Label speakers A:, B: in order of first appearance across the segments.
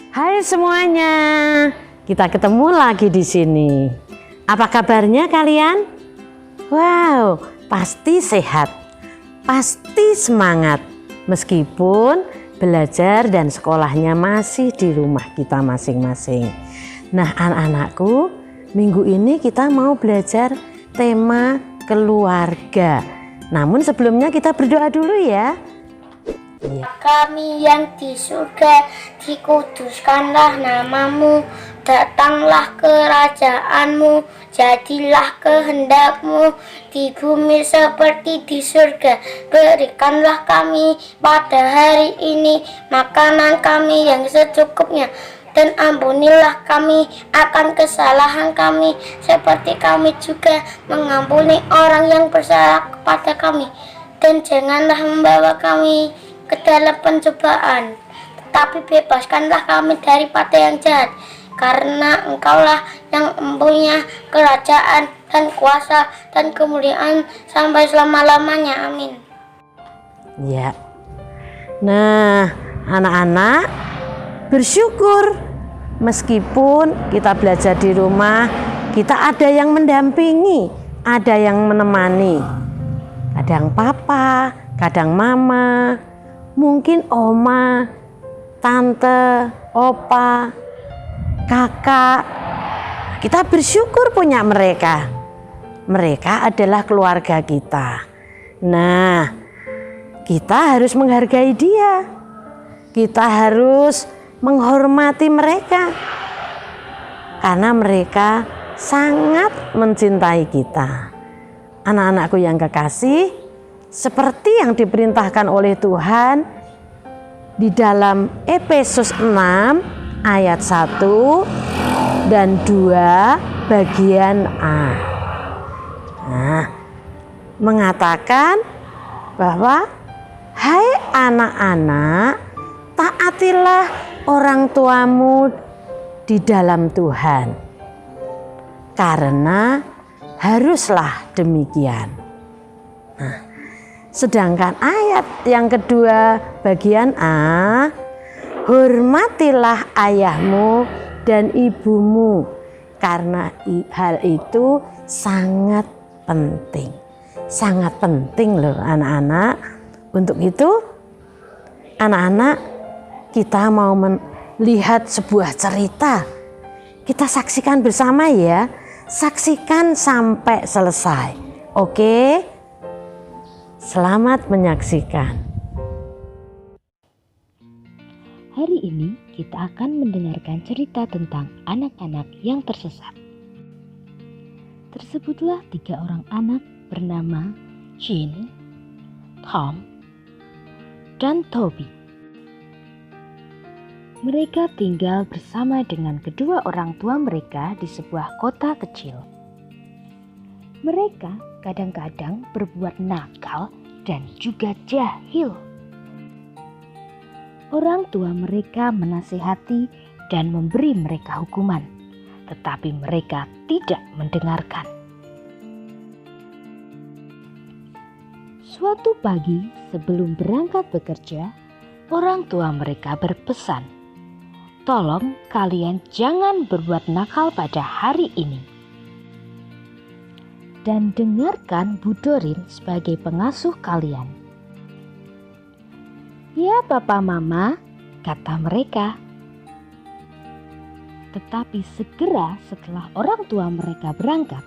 A: Hai semuanya, kita ketemu lagi di sini. Apa kabarnya kalian? Wow, pasti sehat, pasti semangat. Meskipun belajar dan sekolahnya masih di rumah kita masing-masing. Nah anak-anakku, minggu ini kita mau belajar tema keluarga. Namun sebelumnya kita berdoa dulu ya.
B: Kami yang di surga, dikuduskanlah namamu, datanglah kerajaanmu, jadilah kehendakmu di bumi seperti di surga. Berikanlah kami pada hari ini makanan kami yang secukupnya, dan ampunilah kami akan kesalahan kami, seperti kami juga mengampuni orang yang bersalah kepada kami. Dan janganlah membawa kami ke dalam pencobaan, tetapi bebaskanlah kami daripada yang jahat, karena Engkaulah yang mempunyai kerajaan dan kuasa dan kemuliaan sampai selama-lamanya. Amin.
A: Ya. Nah, anak-anak bersyukur meskipun kita belajar di rumah, kita ada yang mendampingi, ada yang menemani. Kadang papa, kadang mama, mungkin oma, tante, opa, kakak. Kita bersyukur punya mereka. Mereka adalah keluarga kita. Nah, kita harus menghargai dia. Kita harus menghormati mereka. Karena mereka sangat mencintai kita. Anak-anakku yang kekasih, seperti yang diperintahkan oleh Tuhan di dalam Efesus 6 ayat 1 dan 2 bagian A. Nah, mengatakan bahwa hai anak-anak, taatilah orang tuamu di dalam Tuhan, karena haruslah demikian. Nah, sedangkan ayat yang kedua bagian A, hormatilah ayahmu dan ibumu, karena hal itu sangat penting. Sangat penting loh anak-anak. Untuk itu anak-anak, kita mau melihat sebuah cerita. Kita saksikan bersama ya. Saksikan sampai selesai. Oke? Selamat menyaksikan.
C: Hari ini kita akan mendengarkan cerita tentang anak-anak yang tersesat. Tersebutlah 3 orang anak bernama Jean, Tom, dan Toby. Mereka tinggal bersama dengan kedua orang tua mereka di sebuah kota kecil. Mereka kadang-kadang berbuat nakal dan juga jahil. Orang tua mereka menasihati dan memberi mereka hukuman, tetapi mereka tidak mendengarkan. Suatu pagi sebelum berangkat bekerja, orang tua mereka berpesan, "Tolong kalian jangan berbuat nakal pada hari ini. Dan dengarkan Bu Dorin sebagai pengasuh kalian." "Ya Papa Mama," kata mereka. Tetapi segera setelah orang tua mereka berangkat,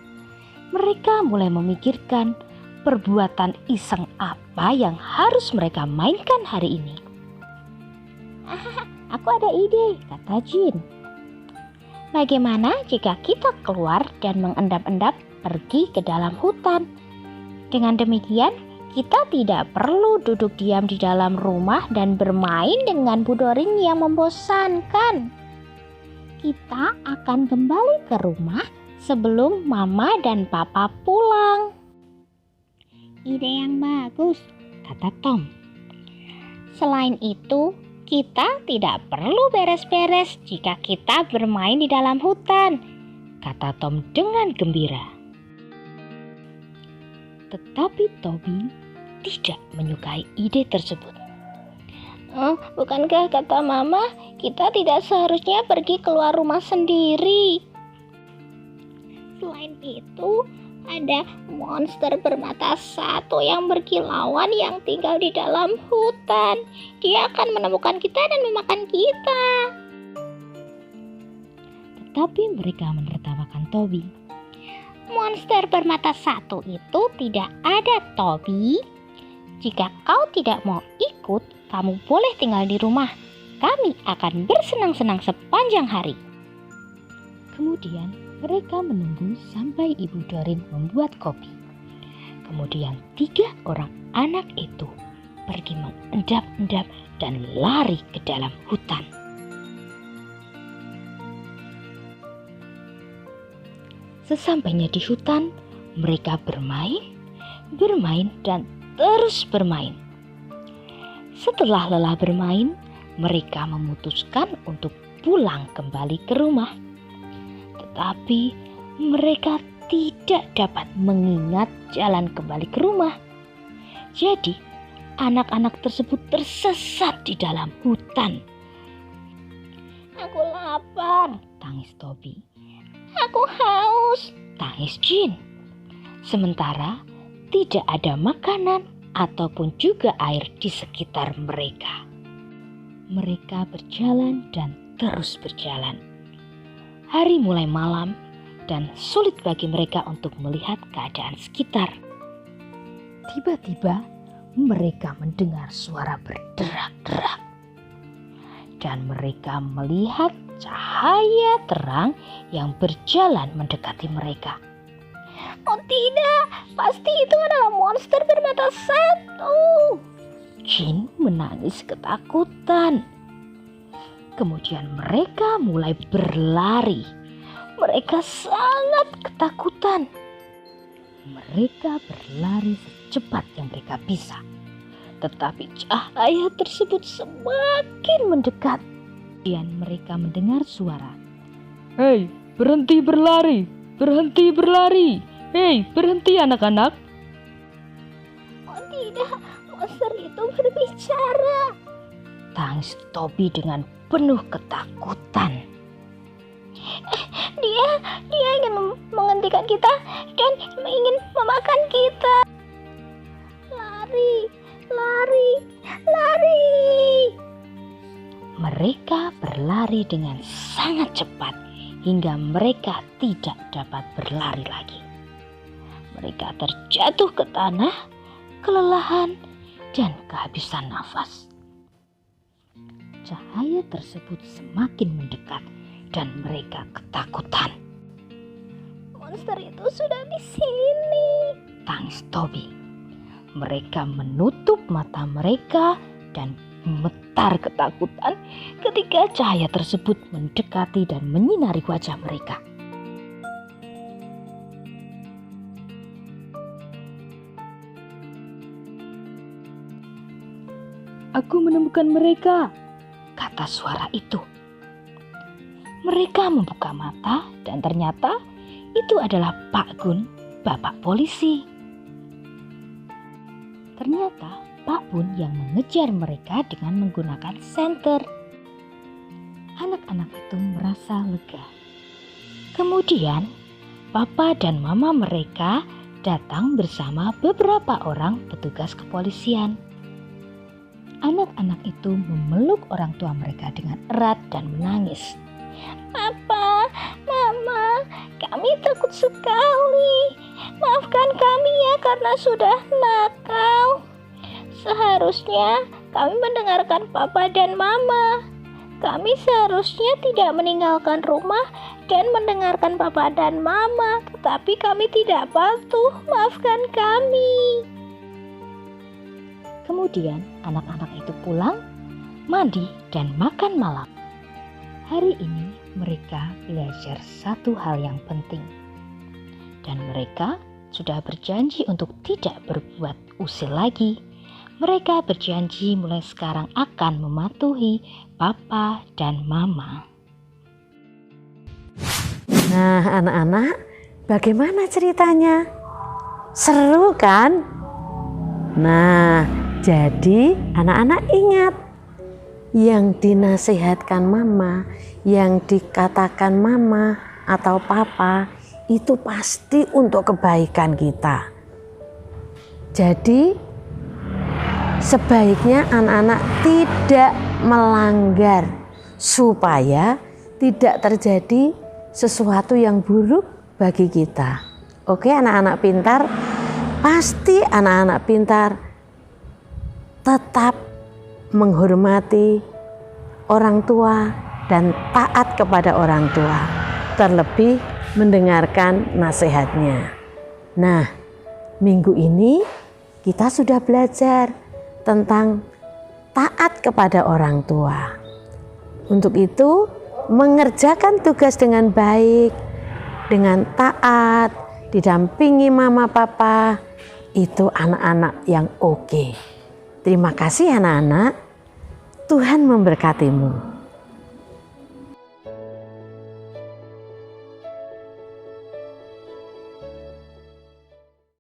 C: mereka mulai memikirkan perbuatan iseng apa yang harus mereka mainkan hari ini. "Aku ada ide," kata Jean. "Bagaimana jika kita keluar dan mengendap-endap pergi ke dalam hutan? Dengan demikian, kita tidak perlu duduk diam di dalam rumah dan bermain dengan Bu Dorin yang membosankan. Kita akan kembali ke rumah sebelum Mama dan Papa pulang." "Ide yang bagus," kata Tom. "Selain itu, kita tidak perlu beres-beres jika kita bermain di dalam hutan," kata Tom dengan gembira. Tetapi Toby tidak menyukai ide tersebut. Bukankah kata Mama, kita tidak seharusnya pergi keluar rumah sendiri? Selain itu, ada monster bermata satu yang berkilauan yang tinggal di dalam hutan. Dia akan menemukan kita dan memakan kita. Tetapi mereka menertawakan Toby. Monster bermata satu itu tidak ada, Toby. Jika kau tidak mau ikut, kamu boleh tinggal di rumah. Kami akan bersenang-senang sepanjang hari. Kemudian mereka menunggu sampai Ibu Doreen membuat kopi. Kemudian 3 orang anak itu pergi mengendap-endap dan lari ke dalam hutan. Sesampainya di hutan, mereka bermain dan terus bermain. Setelah lelah bermain, mereka memutuskan untuk pulang kembali ke rumah. Tetapi mereka tidak dapat mengingat jalan kembali ke rumah. Jadi, anak-anak tersebut tersesat di dalam hutan. Aku lapar, tangis Toby. Aku haus, tangis Jean. Sementara tidak ada makanan ataupun juga air di sekitar mereka. Mereka berjalan dan terus berjalan. Hari mulai malam dan sulit bagi mereka untuk melihat keadaan sekitar. Tiba-tiba mereka mendengar suara berderak-derak. Dan mereka melihat cahaya terang yang berjalan mendekati mereka. Oh tidak, pasti itu adalah monster bermata satu. Jean menangis ketakutan. Kemudian mereka mulai berlari. Mereka sangat ketakutan. Mereka berlari secepat yang mereka bisa. Tetapi cahaya tersebut semakin mendekat. Dan mereka mendengar suara. Hei, berhenti berlari! Berhenti berlari! Hei, berhenti anak-anak! Oh tidak, monster itu berbicara. Tangis Toby dengan penuh ketakutan. Dia ingin menghentikan kita dan ingin memakan kita. Lari, lari, lari. Mereka berlari dengan sangat cepat hingga mereka tidak dapat berlari lagi. Mereka terjatuh ke tanah, kelelahan, dan kehabisan nafas. Cahaya tersebut semakin mendekat dan mereka ketakutan. Monster itu sudah di sini, tangis Toby. Mereka menutup mata mereka dan gemetar ketakutan ketika cahaya tersebut mendekati dan menyinari wajah mereka. Aku menemukan mereka, kata suara itu. Mereka membuka mata dan ternyata itu adalah Pak Gun, bapak polisi. Ternyata Pak Bun yang mengejar mereka dengan menggunakan senter. Anak-anak itu merasa lega. Kemudian Papa dan Mama mereka datang bersama beberapa orang petugas kepolisian. Anak-anak itu memeluk orang tua mereka dengan erat dan menangis. Papa, Mama, kami takut sekali. Maafkan kami ya karena sudah nakal. Seharusnya kami mendengarkan Papa dan Mama. Kami seharusnya tidak meninggalkan rumah dan mendengarkan Papa dan Mama. Tetapi kami tidak patuh. Maafkan kami. Kemudian anak-anak itu pulang, mandi, dan makan malam. Hari ini mereka belajar satu hal yang penting. Dan mereka sudah berjanji untuk tidak berbuat usil lagi. Mereka berjanji mulai sekarang akan mematuhi Papa dan Mama.
A: Nah, anak-anak, bagaimana ceritanya? Seru kan? Nah, jadi anak-anak ingat, yang dinasihatkan mama, yang dikatakan mama atau papa itu pasti untuk kebaikan kita. Jadi sebaiknya anak-anak tidak melanggar supaya tidak terjadi sesuatu yang buruk bagi kita. Oke, anak-anak pintar, pasti anak-anak pintar tetap menghormati orang tua dan taat kepada orang tua, terlebih mendengarkan nasihatnya. Nah, minggu ini kita sudah belajar tentang taat kepada orang tua. Untuk itu, mengerjakan tugas dengan baik, dengan taat, didampingi mama papa, itu anak-anak yang oke. Terima kasih anak-anak, Tuhan memberkatimu.